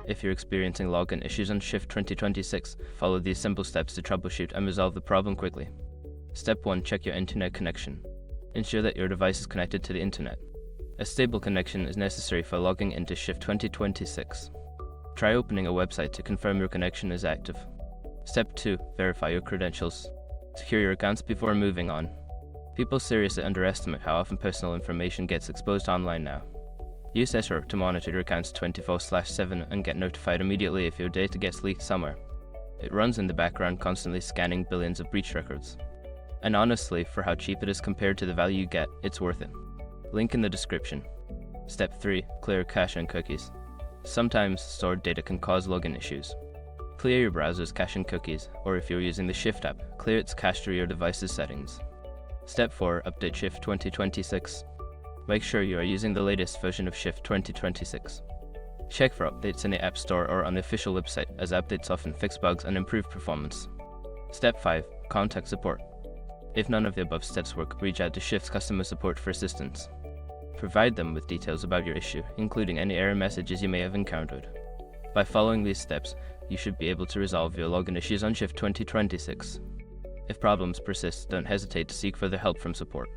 If you're experiencing login issues on Shift 2026, follow these simple steps to troubleshoot and resolve the problem quickly. Step 1. Check your internet connection. Ensure that your device is connected to the internet. A stable connection is necessary for logging into Shift 2026. Try opening a website to confirm your connection is active. Step 2. Verify your credentials. Secure your accounts before moving on. People seriously underestimate how often personal information gets exposed online now. Use Escrow to monitor your accounts 24/7 and get notified immediately if your data gets leaked somewhere. It runs in the background, constantly scanning billions of breach records. And honestly, for how cheap it is compared to the value you get, it's worth it. Link in the description. Step 3. Clear cache and cookies. Sometimes stored data can cause login issues. Clear your browser's cache and cookies, or if you're using the Shift app, clear its cache through your device's settings. Step 4. Update Shift 2026. Make sure you are using the latest version of Shift 2026. Check for updates in the App Store or on the official website, as updates often fix bugs and improve performance. Step 5. Contact support. If none of the above steps work, reach out to Shift's customer support for assistance. Provide them with details about your issue, including any error messages you may have encountered. By following these steps, you should be able to resolve your login issues on Shift 2026. If problems persist, don't hesitate to seek further help from support.